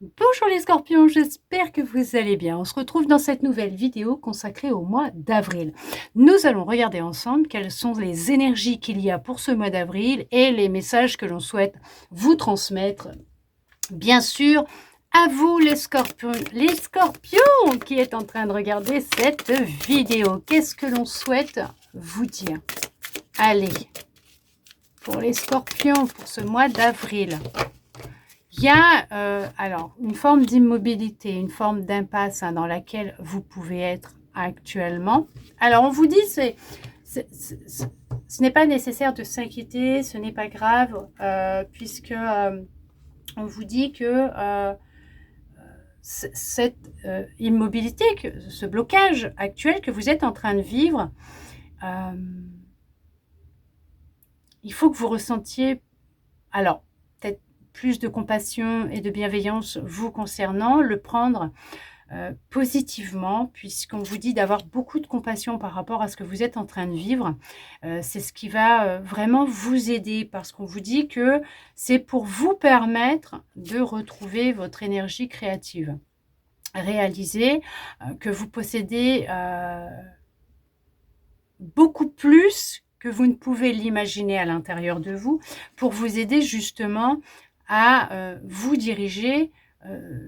Bonjour les scorpions, j'espère que vous allez bien. On se retrouve dans cette nouvelle vidéo consacrée au mois d'avril. Nous allons regarder ensemble quelles sont les énergies qu'il y a pour ce mois d'avril et les messages que l'on souhaite vous transmettre. Bien sûr, à vous les scorpions qui est en train de regarder cette vidéo. Qu'est-ce que l'on souhaite vous dire? Allez, pour les scorpions, pour ce mois d'avril. Il y a alors une forme d'immobilité, une forme d'impasse dans laquelle vous pouvez être actuellement. Alors on vous dit, ce n'est pas nécessaire de s'inquiéter, ce n'est pas grave, puisque on vous dit que cette immobilité, ce blocage actuel que vous êtes en train de vivre, il faut que vous ressentiez, alors peut-être plus de compassion et de bienveillance vous concernant, le prendre positivement, puisqu'on vous dit d'avoir beaucoup de compassion par rapport à ce que vous êtes en train de vivre. C'est ce qui va vraiment vous aider, parce qu'on vous dit que c'est pour vous permettre de retrouver votre énergie créative. Réalisez que vous possédez beaucoup plus que vous ne pouvez l'imaginer à l'intérieur de vous, pour vous aider justement à vous diriger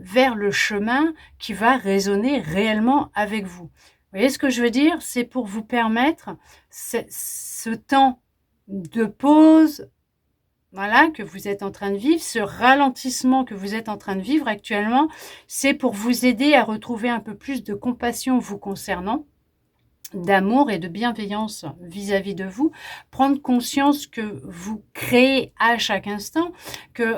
vers le chemin qui va résonner réellement avec vous. Vous voyez ce que je veux dire? C'est pour vous permettre ce temps de pause, voilà, que vous êtes en train de vivre, ce ralentissement que vous êtes en train de vivre actuellement, c'est pour vous aider à retrouver un peu plus de compassion vous concernant, d'amour et de bienveillance vis-à-vis de vous, prendre conscience que vous créez à chaque instant, que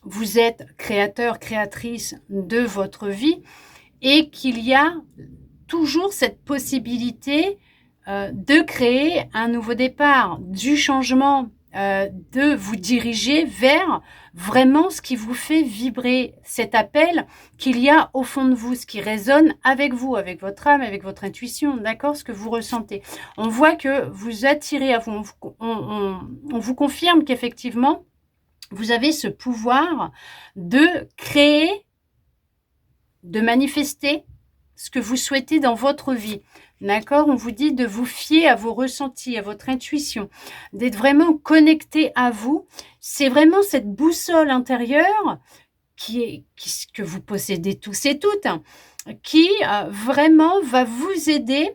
vous êtes créateur, créatrice de votre vie, et qu'il y a toujours cette possibilité de créer un nouveau départ, du changement, de vous diriger vers vraiment ce qui vous fait vibrer, cet appel qu'il y a au fond de vous, ce qui résonne avec vous, avec votre âme, avec votre intuition, d'accord, ce que vous ressentez. On voit que vous attirez à vous, on vous confirme qu'effectivement, vous avez ce pouvoir de créer, de manifester ce que vous souhaitez dans votre vie. D'accord? On vous dit de vous fier à vos ressentis, à votre intuition, d'être vraiment connecté à vous. C'est vraiment cette boussole intérieure que vous possédez tous et toutes, qui vraiment va vous aider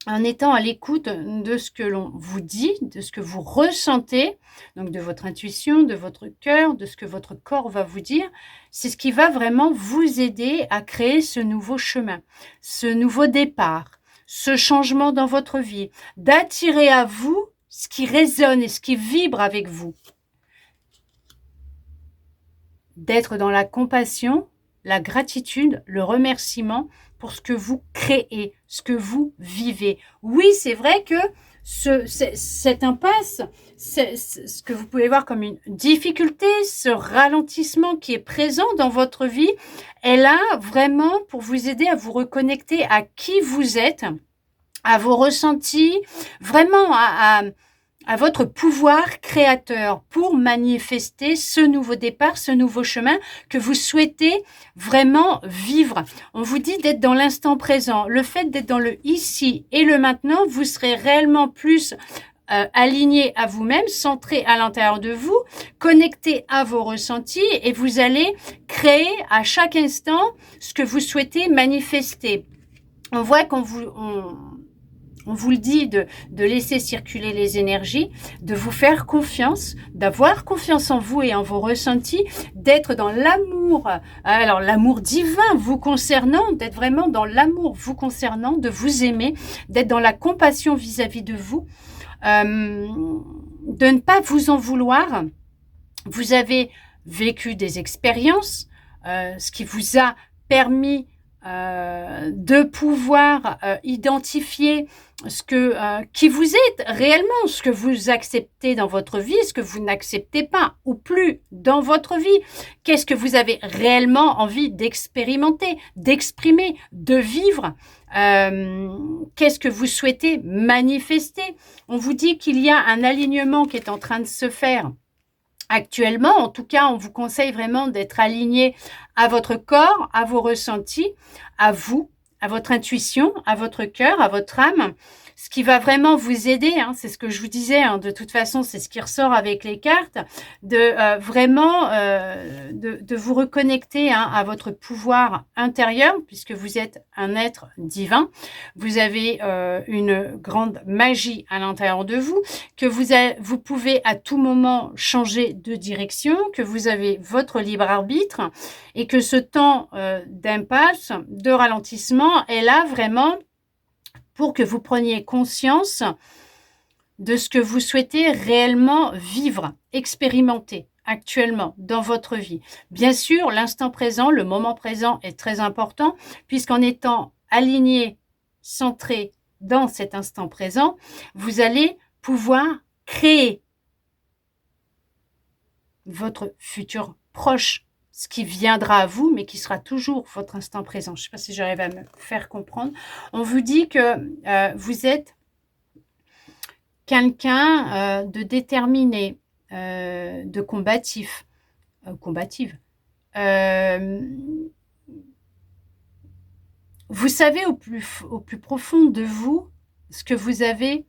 en étant à l'écoute de ce que l'on vous dit, de ce que vous ressentez, donc de votre intuition, de votre cœur, de ce que votre corps va vous dire. C'est ce qui va vraiment vous aider à créer ce nouveau chemin, ce nouveau départ, ce changement dans votre vie, d'attirer à vous ce qui résonne et ce qui vibre avec vous. D'être dans la compassion, la gratitude, le remerciement pour ce que vous créez, ce que vous vivez. Oui, c'est vrai que cette impasse, ce que vous pouvez voir comme une difficulté, ce ralentissement qui est présent dans votre vie, est là vraiment pour vous aider à vous reconnecter à qui vous êtes, à vos ressentis, vraiment à votre pouvoir créateur pour manifester ce nouveau départ, ce nouveau chemin que vous souhaitez vraiment vivre. On vous dit d'être dans l'instant présent. Le fait d'être dans le ici et le maintenant, vous serez réellement plus aligné à vous-même, centré à l'intérieur de vous, connecté à vos ressentis, et vous allez créer à chaque instant ce que vous souhaitez manifester. On voit qu'on on vous le dit de laisser circuler les énergies, de vous faire confiance, d'avoir confiance en vous et en vos ressentis, d'être dans l'amour, alors l'amour divin vous concernant, d'être vraiment dans l'amour vous concernant, de vous aimer, d'être dans la compassion vis-à-vis de vous, de ne pas vous en vouloir. Vous avez vécu des expériences, ce qui vous a permis de pouvoir identifier qui vous êtes réellement, ce que vous acceptez dans votre vie, ce que vous n'acceptez pas ou plus dans votre vie. Qu'est-ce que vous avez réellement envie d'expérimenter, d'exprimer, de vivre? Qu'est-ce que vous souhaitez manifester? On vous dit qu'il y a un alignement qui est en train de se faire Actuellement, en tout cas, on vous conseille vraiment d'être aligné à votre corps, à vos ressentis, à vous, à votre intuition, à votre cœur, à votre âme. Ce qui va vraiment vous aider, c'est ce que je vous disais, de toute façon, c'est ce qui ressort avec les cartes, de vraiment de vous reconnecter à votre pouvoir intérieur, puisque vous êtes un être divin. Vous avez une grande magie à l'intérieur de vous, que vous pouvez à tout moment changer de direction, que vous avez votre libre arbitre et que ce temps d'impasse, de ralentissement est là vraiment pour que vous preniez conscience de ce que vous souhaitez réellement vivre, expérimenter actuellement dans votre vie. Bien sûr, l'instant présent, le moment présent est très important puisqu'en étant aligné, centré dans cet instant présent, vous allez pouvoir créer votre futur proche, ce qui viendra à vous, mais qui sera toujours votre instant présent. Je ne sais pas si j'arrive à me faire comprendre. On vous dit que vous êtes quelqu'un de déterminé, de combatif, combative. Vous savez au plus profond de vous ce que vous avez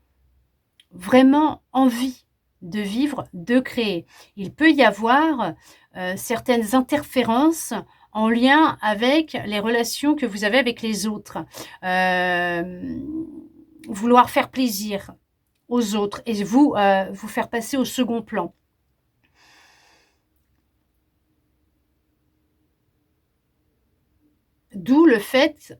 vraiment envie de vivre, de créer. Il peut y avoir certaines interférences en lien avec les relations que vous avez avec les autres. Vouloir faire plaisir aux autres et vous faire passer au second plan. D'où le fait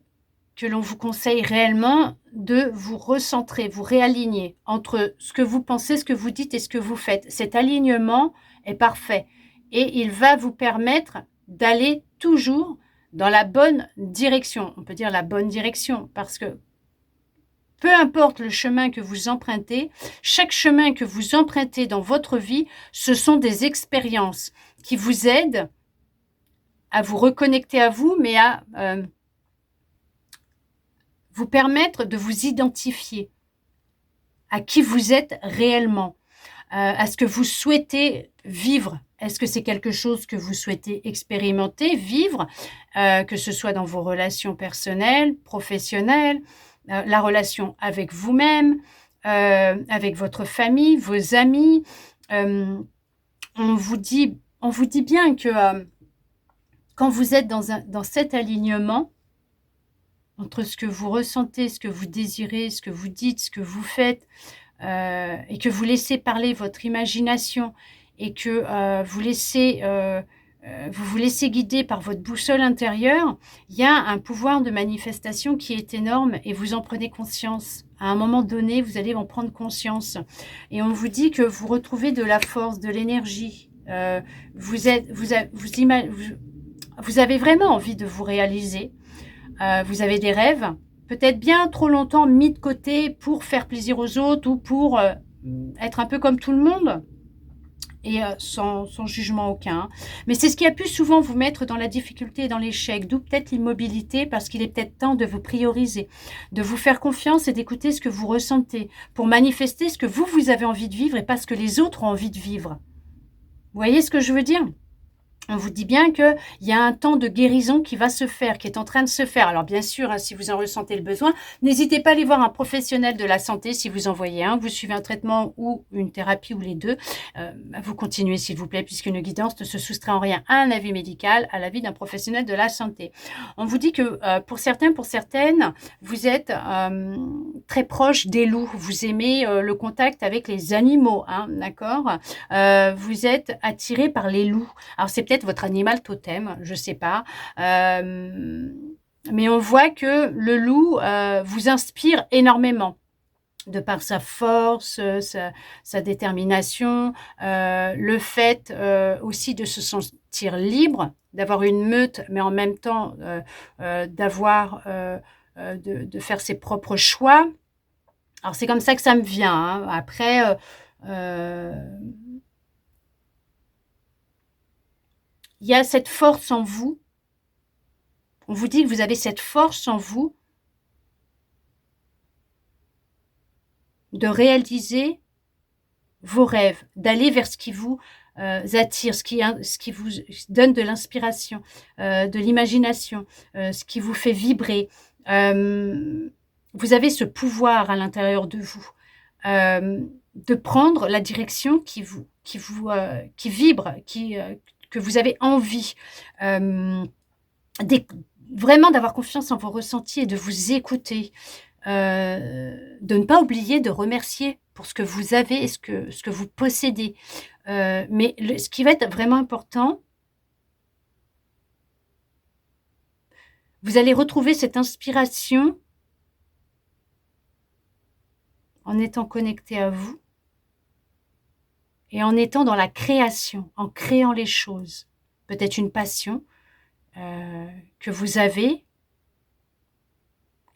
que l'on vous conseille réellement de vous recentrer, vous réaligner entre ce que vous pensez, ce que vous dites et ce que vous faites. Cet alignement est parfait et il va vous permettre d'aller toujours dans la bonne direction. On peut dire la bonne direction parce que peu importe le chemin que vous empruntez, chaque chemin que vous empruntez dans votre vie, ce sont des expériences qui vous aident à vous reconnecter à vous, mais à vous permettre de vous identifier à qui vous êtes réellement, à ce que vous souhaitez vivre. Est-ce que c'est quelque chose que vous souhaitez expérimenter, vivre, que ce soit dans vos relations personnelles, professionnelles, la relation avec vous-même, avec votre famille, vos amis. On vous dit bien que quand vous êtes dans cet alignement, entre ce que vous ressentez, ce que vous désirez, ce que vous dites, ce que vous faites, et que vous laissez parler votre imagination et que vous vous laissez guider par votre boussole intérieure, il y a un pouvoir de manifestation qui est énorme et vous en prenez conscience. À un moment donné, vous allez en prendre conscience. Et on vous dit que vous retrouvez de la force, de l'énergie. Vous avez vraiment envie de vous réaliser. Vous avez des rêves, peut-être bien trop longtemps mis de côté pour faire plaisir aux autres ou pour être un peu comme tout le monde et sans jugement aucun. Mais c'est ce qui a pu souvent vous mettre dans la difficulté et dans l'échec, d'où peut-être l'immobilité, parce qu'il est peut-être temps de vous prioriser, de vous faire confiance et d'écouter ce que vous ressentez pour manifester ce que vous avez envie de vivre et pas ce que les autres ont envie de vivre. Vous voyez ce que je veux dire ? On vous dit bien qu'il y a un temps de guérison qui va se faire, qui est en train de se faire. Alors bien sûr, si vous en ressentez le besoin, n'hésitez pas à aller voir un professionnel de la santé si vous en voyez un. Vous suivez un traitement ou une thérapie ou les deux. Vous continuez s'il vous plaît, puisqu'une guidance ne se soustrait en rien à un avis médical, à l'avis d'un professionnel de la santé. On vous dit que pour certains, pour certaines, vous êtes très proche des loups. Vous aimez le contact avec les animaux, d'accord ? Vous êtes attiré par les loups. Alors c'est peut-être votre animal totem, je sais pas. Mais on voit que le loup vous inspire énormément de par sa force, sa détermination, le fait aussi de se sentir libre, d'avoir une meute, mais en même temps de faire ses propres choix. Alors c'est comme ça que ça me vient. Après, il y a cette force en vous. On vous dit que vous avez cette force en vous de réaliser vos rêves, d'aller vers ce qui vous attire, ce qui vous donne de l'inspiration, de l'imagination, ce qui vous fait vibrer. Vous avez ce pouvoir à l'intérieur de vous de prendre la direction qui vibre, que vous avez envie. Des, vraiment d'avoir confiance en vos ressentis et de vous écouter. De ne pas oublier de remercier pour ce que vous avez et ce que vous possédez. Mais ce qui va être vraiment important, vous allez retrouver cette inspiration en étant connecté à vous et en étant dans la création, en créant les choses. Peut-être une passion que vous avez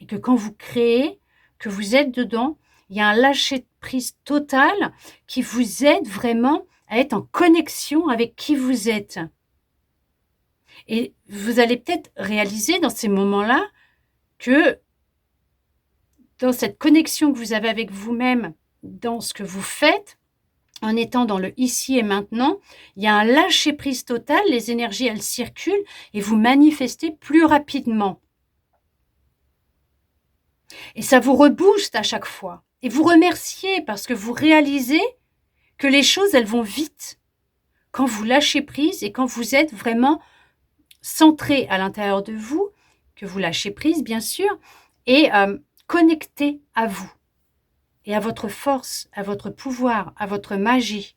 et que quand vous créez, que vous êtes dedans, il y a un lâcher-prise total qui vous aide vraiment à être en connexion avec qui vous êtes. Et vous allez peut-être réaliser dans ces moments-là que dans cette connexion que vous avez avec vous-même, dans ce que vous faites, en étant dans le ici et maintenant, il y a un lâcher-prise total, les énergies, elles circulent et vous manifestez plus rapidement. Et ça vous rebooste à chaque fois. Et vous remerciez parce que vous réalisez que les choses, elles vont vite. Quand vous lâchez prise et quand vous êtes vraiment centré à l'intérieur de vous, que vous lâchez prise, bien sûr, et connecté à vous et à votre force, à votre pouvoir, à votre magie.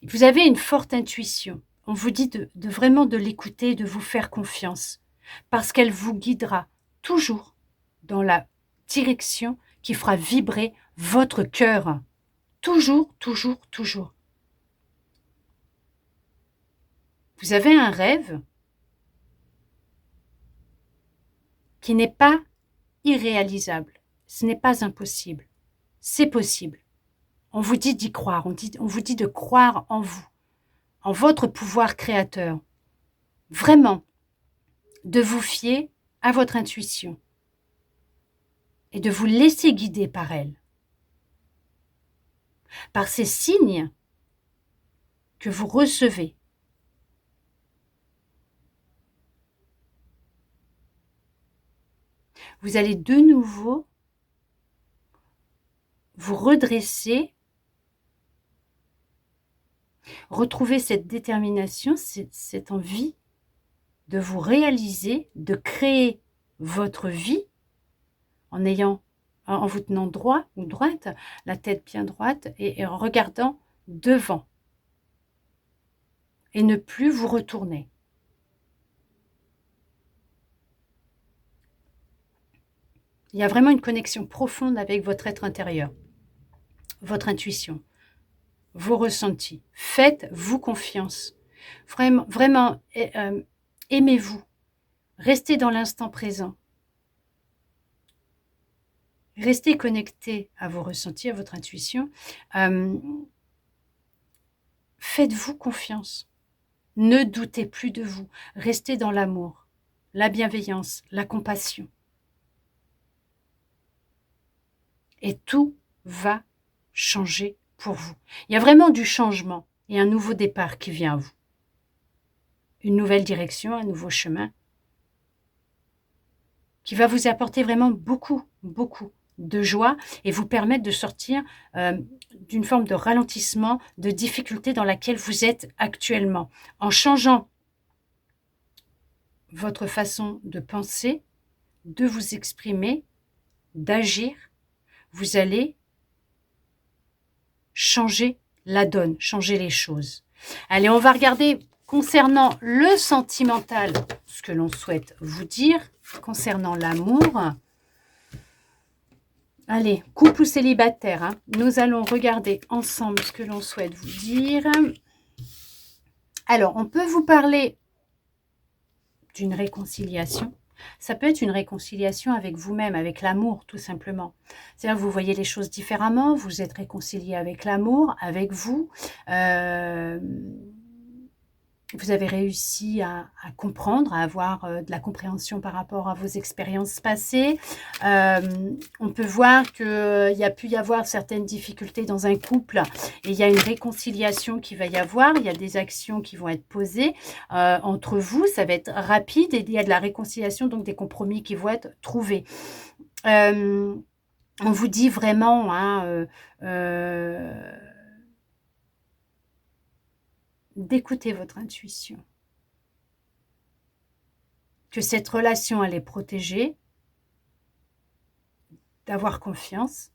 Vous avez une forte intuition. On vous dit de vraiment de l'écouter, de vous faire confiance, parce qu'elle vous guidera toujours dans la direction qui fera vibrer votre cœur. Toujours, toujours, toujours. Vous avez un rêve qui n'est pas irréalisable. Ce n'est pas impossible. C'est possible. On vous dit d'y croire. On vous dit de croire en vous, en votre pouvoir créateur. Vraiment, de vous fier à votre intuition et de vous laisser guider par elle. Par ces signes que vous recevez. Vous allez de nouveau vous redresser, retrouver cette détermination, cette envie de vous réaliser, de créer votre vie en vous tenant droit ou droite, la tête bien droite et en regardant devant et ne plus vous retourner. Il y a vraiment une connexion profonde avec votre être intérieur, votre intuition, vos ressentis. Faites-vous confiance. Vraiment, vraiment aimez-vous. Restez dans l'instant présent. Restez connecté à vos ressentis, à votre intuition. Faites-vous confiance. Ne doutez plus de vous. Restez dans l'amour, la bienveillance, la compassion. Et tout va changer pour vous. Il y a vraiment du changement et un nouveau départ qui vient à vous. Une nouvelle direction, un nouveau chemin qui va vous apporter vraiment beaucoup, beaucoup de joie et vous permettre de sortir d'une forme de ralentissement, de difficulté dans laquelle vous êtes actuellement. En changeant votre façon de penser, de vous exprimer, d'agir, vous allez changer la donne, changer les choses. Allez, on va regarder concernant le sentimental, ce que l'on souhaite vous dire, concernant l'amour. Allez, couple ou célibataire, hein, nous allons regarder ensemble ce que l'on souhaite vous dire. Alors, on peut vous parler d'une réconciliation. Ça peut être une réconciliation avec vous-même, avec l'amour, tout simplement. C'est-à-dire que vous voyez les choses différemment, vous êtes réconcilié avec l'amour, avec vous. vous avez réussi à comprendre, à avoir de la compréhension par rapport à vos expériences passées. On peut voir qu'il y a pu y avoir certaines difficultés dans un couple et il y a une réconciliation qui va y avoir. Il y a des actions qui vont être posées entre vous. Ça va être rapide et il y a de la réconciliation, donc des compromis qui vont être trouvés. On vous dit vraiment, hein, d'écouter votre intuition. Que cette relation, elle est protégée, d'avoir confiance.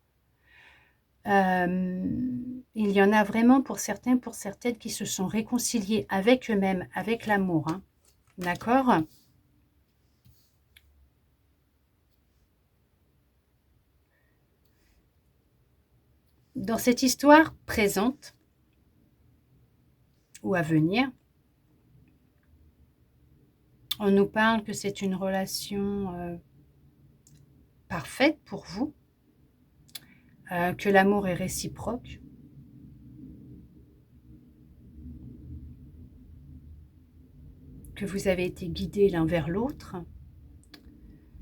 Il y en a vraiment pour certains, pour certaines qui se sont réconciliés avec eux-mêmes, avec l'amour. Hein. D'accord ? Dans cette histoire présente ou à venir, on nous parle que c'est une relation parfaite pour vous, que l'amour est réciproque, que vous avez été guidés l'un vers l'autre.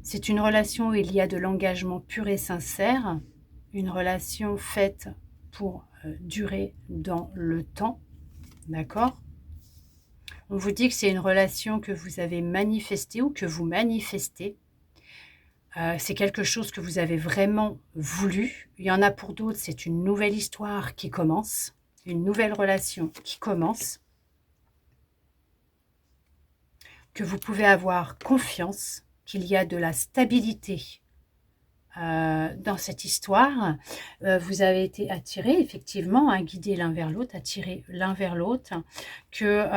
C'est une relation où il y a de l'engagement pur et sincère, une relation faite pour durer dans le temps, d'accord ? On vous dit que c'est une relation que vous avez manifestée ou que vous manifestez. C'est quelque chose que vous avez vraiment voulu. Il y en a pour d'autres, c'est une nouvelle histoire qui commence, une nouvelle relation qui commence, que vous pouvez avoir confiance, qu'il y a de la stabilité dans cette histoire. Vous avez été attirés, effectivement, hein, guidés l'un vers l'autre, attirés l'un vers l'autre, que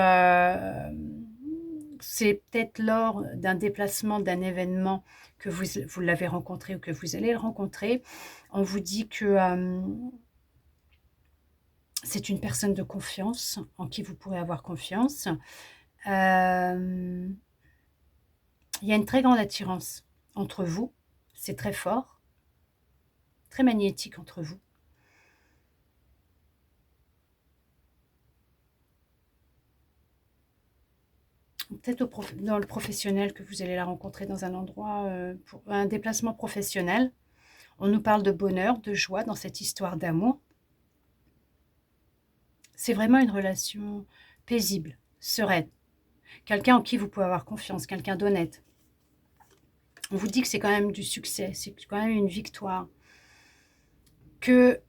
c'est peut-être lors d'un déplacement, d'un événement que vous l'avez rencontré ou que vous allez le rencontrer. On vous dit que c'est une personne de confiance, en qui vous pourrez avoir confiance. Il y a une très grande attirance entre vous, c'est très fort, très magnétique entre vous. Peut-être dans le professionnel que vous allez la rencontrer dans un endroit, pour un déplacement professionnel. On nous parle de bonheur, de joie dans cette histoire d'amour. C'est vraiment une relation paisible, sereine. Quelqu'un en qui vous pouvez avoir confiance, quelqu'un d'honnête. On vous dit que c'est quand même du succès, c'est quand même une victoire. Que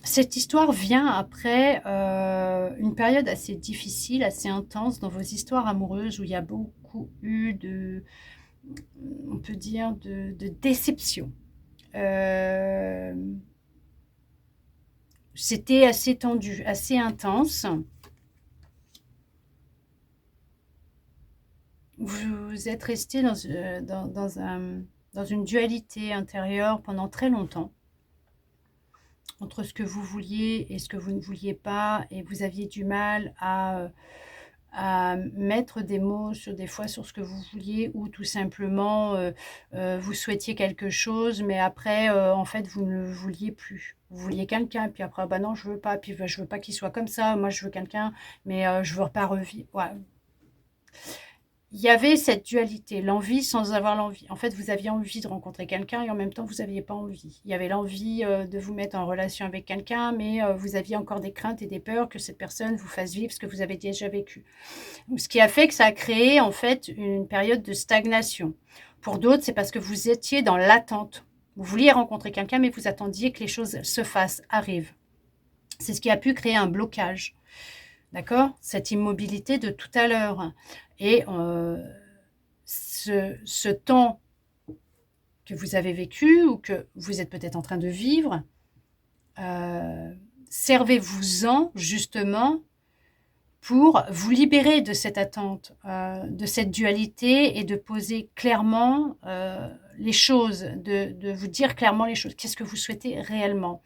cette histoire vient après une période assez difficile, assez intense dans vos histoires amoureuses où il y a beaucoup eu de, on peut dire, de déception. C'était assez tendu, assez intense. Vous êtes resté dans une dualité intérieure pendant très longtemps, entre ce que vous vouliez et ce que vous ne vouliez pas, et vous aviez du mal à mettre des mots des fois sur ce que vous vouliez, ou tout simplement vous souhaitiez quelque chose, mais après en fait vous ne le vouliez plus. Vous vouliez quelqu'un, puis après bah non je veux pas, puis bah, je veux pas qu'il soit comme ça, moi je veux quelqu'un, mais je veux pas revivre. Ouais. Il y avait cette dualité, l'envie sans avoir l'envie. En fait, vous aviez envie de rencontrer quelqu'un et en même temps, vous n'aviez pas envie. Il y avait l'envie de vous mettre en relation avec quelqu'un, mais vous aviez encore des craintes et des peurs que cette personne vous fasse vivre ce que vous avez déjà vécu. Ce qui a fait que ça a créé en fait une période de stagnation. Pour d'autres, c'est parce que vous étiez dans l'attente. Vous vouliez rencontrer quelqu'un, mais vous attendiez que les choses se fassent, arrivent. C'est ce qui a pu créer un blocage. D'accord ? Cette immobilité de tout à l'heure. Et ce temps que vous avez vécu ou que vous êtes peut-être en train de vivre, servez-vous-en justement pour vous libérer de cette attente, de cette dualité, et de poser clairement les choses, de vous dire clairement les choses. Qu'est-ce que vous souhaitez réellement?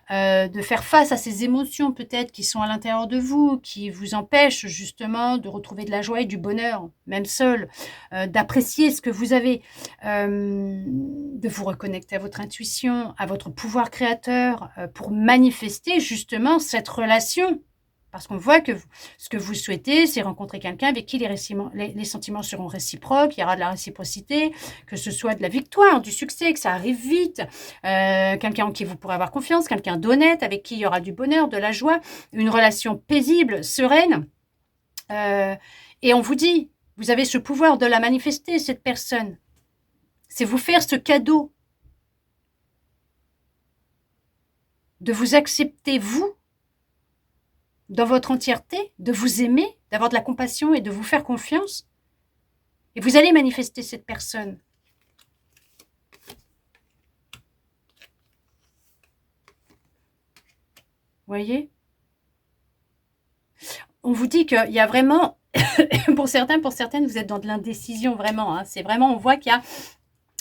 De faire face à ces émotions peut-être qui sont à l'intérieur de vous, qui vous empêchent justement de retrouver de la joie et du bonheur, même seul, d'apprécier ce que vous avez, de vous reconnecter à votre intuition, à votre pouvoir créateur, pour manifester justement cette relation. Parce qu'on voit que ce que vous souhaitez, c'est rencontrer quelqu'un avec qui les sentiments seront réciproques, il y aura de la réciprocité, que ce soit de la victoire, du succès, que ça arrive vite, quelqu'un en qui vous pourrez avoir confiance, quelqu'un d'honnête, avec qui il y aura du bonheur, de la joie, une relation paisible, sereine. Et on vous dit, vous avez ce pouvoir de la manifester, cette personne. C'est vous faire ce cadeau de vous accepter, vous, dans votre entièreté, de vous aimer, d'avoir de la compassion et de vous faire confiance. Et vous allez manifester cette personne. Vous voyez? On vous dit qu'il y a vraiment, pour certains, pour certaines, vous êtes dans de l'indécision vraiment. Hein. C'est vraiment, on voit qu'il y a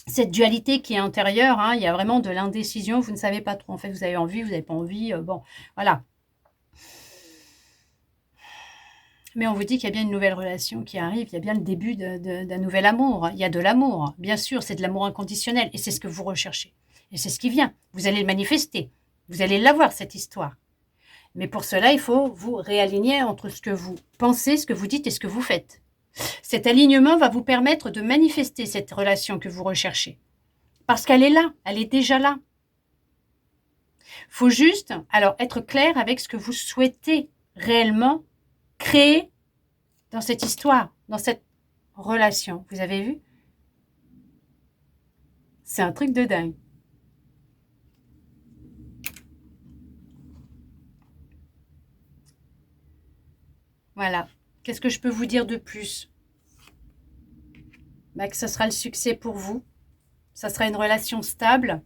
cette dualité qui est intérieure. Hein. Il y a vraiment de l'indécision. Vous ne savez pas trop. En fait, vous avez envie, vous n'avez pas envie. Bon, voilà. Mais on vous dit qu'il y a bien une nouvelle relation qui arrive, il y a bien le début d'un nouvel amour. Il y a de l'amour, bien sûr, c'est de l'amour inconditionnel. Et c'est ce que vous recherchez. Et c'est ce qui vient. Vous allez le manifester. Vous allez l'avoir, cette histoire. Mais pour cela, il faut vous réaligner entre ce que vous pensez, ce que vous dites et ce que vous faites. Cet alignement va vous permettre de manifester cette relation que vous recherchez. Parce qu'elle est là, elle est déjà là. Il faut juste, alors, être clair avec ce que vous souhaitez réellement créer dans cette histoire, dans cette relation. Vous avez vu? C'est un truc de dingue. Voilà. Qu'est-ce que je peux vous dire de plus? Bah, que ce sera le succès pour vous. Ça sera une relation stable.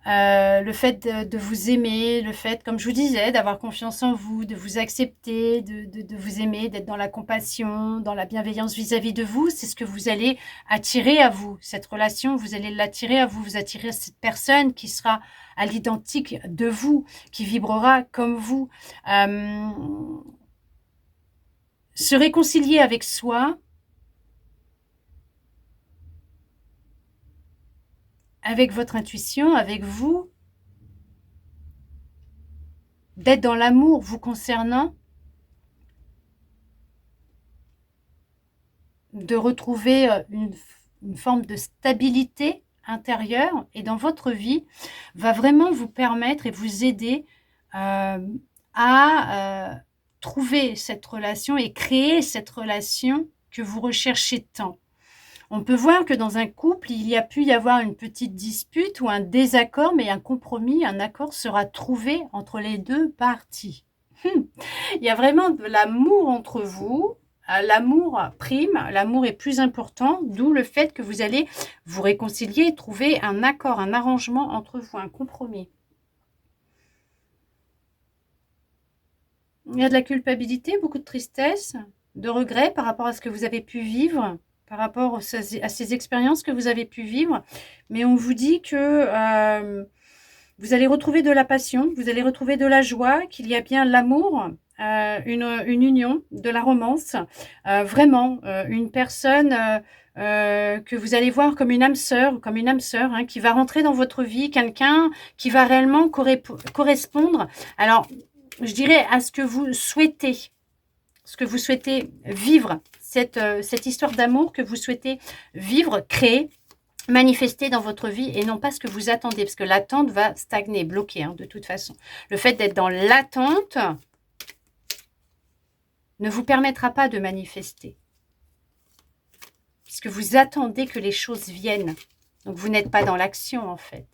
Le fait de vous aimer, le fait, comme je vous disais, d'avoir confiance en vous, de vous accepter, de vous aimer, d'être dans la compassion, dans la bienveillance vis-à-vis de vous, c'est ce que vous allez attirer à vous. Cette relation, vous allez l'attirer à vous. Vous attirez cette personne qui sera à l'identique de vous, qui vibrera comme vous. Se réconcilier avec soi, avec votre intuition, avec vous, d'être dans l'amour vous concernant, de retrouver une forme de stabilité intérieure et dans votre vie, va vraiment vous permettre et vous aider à trouver cette relation et créer cette relation que vous recherchez tant. On peut voir que dans un couple, il y a pu y avoir une petite dispute ou un désaccord, mais un compromis, un accord sera trouvé entre les deux parties. Il y a vraiment de l'amour entre vous, l'amour prime, l'amour est plus important, d'où le fait que vous allez vous réconcilier et trouver un accord, un arrangement entre vous, un compromis. Il y a de la culpabilité, beaucoup de tristesse, de regret par rapport à ce que vous avez pu vivre, par rapport à ces expériences que vous avez pu vivre. Mais on vous dit que vous allez retrouver de la passion, vous allez retrouver de la joie, qu'il y a bien l'amour, une union, de la romance, vraiment une personne que vous allez voir comme une âme sœur, hein, qui va rentrer dans votre vie, quelqu'un qui va réellement correspondre. Alors, je dirais à ce que vous souhaitez vivre, cette histoire d'amour que vous souhaitez vivre, créer, manifester dans votre vie et non pas ce que vous attendez, parce que l'attente va stagner, bloquer, hein, de toute façon. Le fait d'être dans l'attente ne vous permettra pas de manifester, puisque vous attendez que les choses viennent. Donc vous n'êtes pas dans l'action en fait.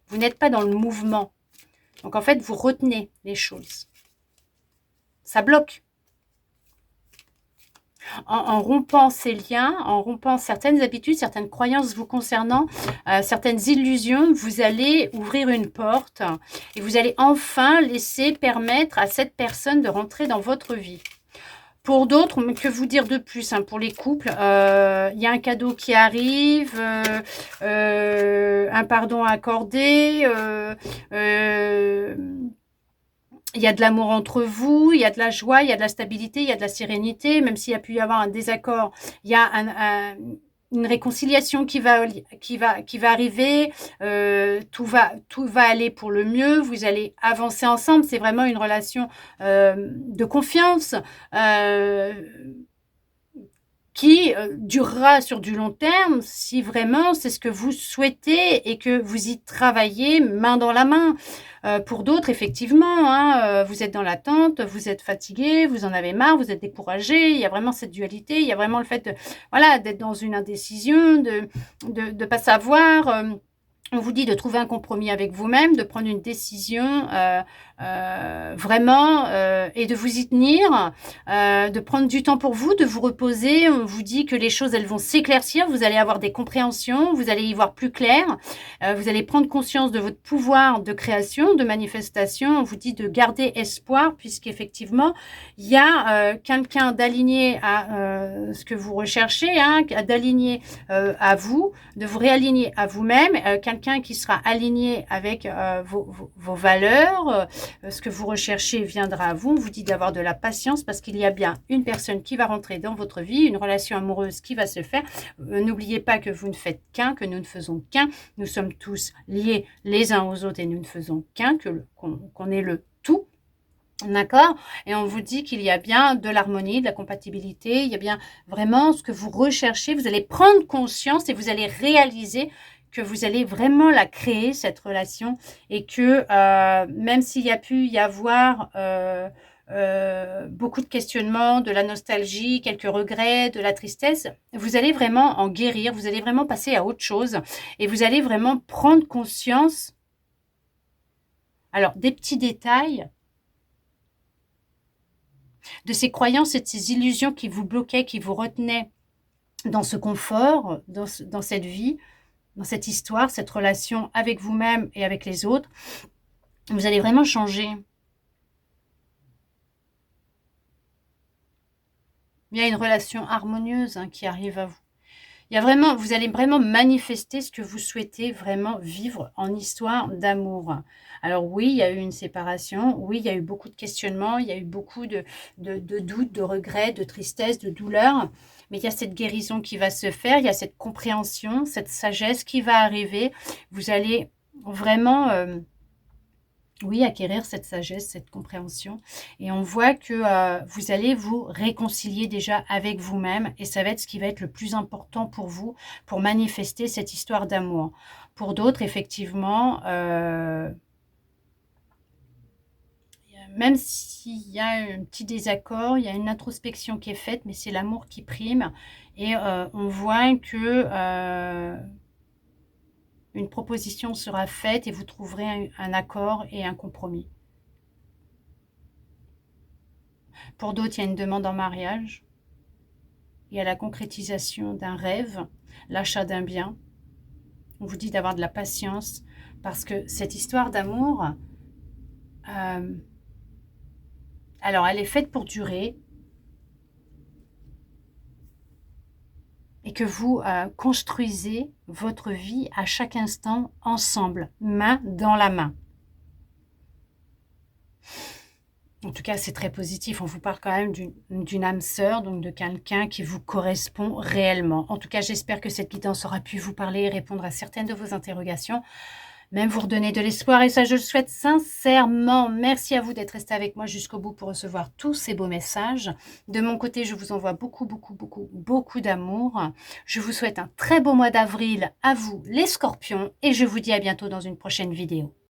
Vous n'êtes pas dans le mouvement. Donc en fait, vous retenez les choses. Ça bloque. En rompant ces liens, en rompant certaines habitudes, certaines croyances vous concernant, certaines illusions, vous allez ouvrir une porte et vous allez enfin laisser permettre à cette personne de rentrer dans votre vie. Pour d'autres, mais que vous dire de plus hein, pour les couples, il y a un cadeau qui arrive, un pardon accordé, il y a de l'amour entre vous, il y a de la joie, il y a de la stabilité, il y a de la sérénité, même s'il y a pu y avoir un désaccord, il y a une réconciliation qui va arriver, tout va aller pour le mieux, vous allez avancer ensemble, c'est vraiment une relation de confiance, euh, qui durera sur du long terme si vraiment c'est ce que vous souhaitez et que vous y travaillez main dans la main. Pour d'autres, effectivement, hein, vous êtes dans l'attente, vous êtes fatigué, vous en avez marre, vous êtes découragé. Il y a vraiment cette dualité, il y a vraiment le fait de, voilà, d'être dans une indécision, de pas savoir. On vous dit de trouver un compromis avec vous-même, de prendre une décision vraiment et de vous y tenir, de prendre du temps pour vous, de vous reposer. On vous dit que les choses, elles vont s'éclaircir, vous allez avoir des compréhensions, vous allez y voir plus clair, vous allez prendre conscience de votre pouvoir de création, de manifestation. On vous dit de garder espoir puisqu'effectivement, il y a quelqu'un d'aligné à ce que vous recherchez, hein, d'aligné à vous, de vous réaligner à vous-même, quelqu'un qui sera aligné avec vos valeurs, ce que vous recherchez viendra à vous. On vous dit d'avoir de la patience parce qu'il y a bien une personne qui va rentrer dans votre vie, une relation amoureuse qui va se faire. N'oubliez pas que vous ne faites qu'un, que nous ne faisons qu'un. Nous sommes tous liés les uns aux autres et nous ne faisons qu'un, qu'on est le tout. D'accord? Et on vous dit qu'il y a bien de l'harmonie, de la compatibilité, il y a bien vraiment ce que vous recherchez. Vous allez prendre conscience et vous allez réaliser que vous allez vraiment la créer, cette relation, et que même s'il y a pu y avoir beaucoup de questionnements, de la nostalgie, quelques regrets, de la tristesse, vous allez vraiment en guérir, vous allez vraiment passer à autre chose, et vous allez vraiment prendre conscience, alors des petits détails, de ces croyances et de ces illusions qui vous bloquaient, qui vous retenaient dans ce confort, dans cette vie, dans cette histoire, cette relation avec vous-même et avec les autres. Vous allez vraiment changer. Il y a une relation harmonieuse qui arrive à vous. Il y a vraiment, vous allez vraiment manifester ce que vous souhaitez vraiment vivre en histoire d'amour. Alors oui, il y a eu une séparation, oui, il y a eu beaucoup de questionnements, il y a eu beaucoup de doutes, de regrets, de tristesse, de douleur, mais il y a cette guérison qui va se faire, il y a cette compréhension, cette sagesse qui va arriver. Vous allez vraiment... oui, acquérir cette sagesse, cette compréhension. Et on voit que vous allez vous réconcilier déjà avec vous-même. Et ça va être ce qui va être le plus important pour vous, pour manifester cette histoire d'amour. Pour d'autres, effectivement, même s'il y a un petit désaccord, il y a une introspection qui est faite, mais c'est l'amour qui prime. Et on voit que... une proposition sera faite et vous trouverez un accord et un compromis. Pour d'autres, il y a une demande en mariage. Il y a la concrétisation d'un rêve, l'achat d'un bien. On vous dit d'avoir de la patience parce que cette histoire d'amour, alors elle est faite pour durer et que vous construisez votre vie à chaque instant ensemble, main dans la main. En tout cas, c'est très positif. On vous parle quand même d'une âme sœur, donc de quelqu'un qui vous correspond réellement. En tout cas, j'espère que cette guidance aura pu vous parler et répondre à certaines de vos interrogations. Même vous redonner de l'espoir et ça, je le souhaite sincèrement. Merci à vous d'être resté avec moi jusqu'au bout pour recevoir tous ces beaux messages. De mon côté, je vous envoie beaucoup d'amour. Je vous souhaite un très beau mois d'avril à vous, les scorpions, et je vous dis à bientôt dans une prochaine vidéo.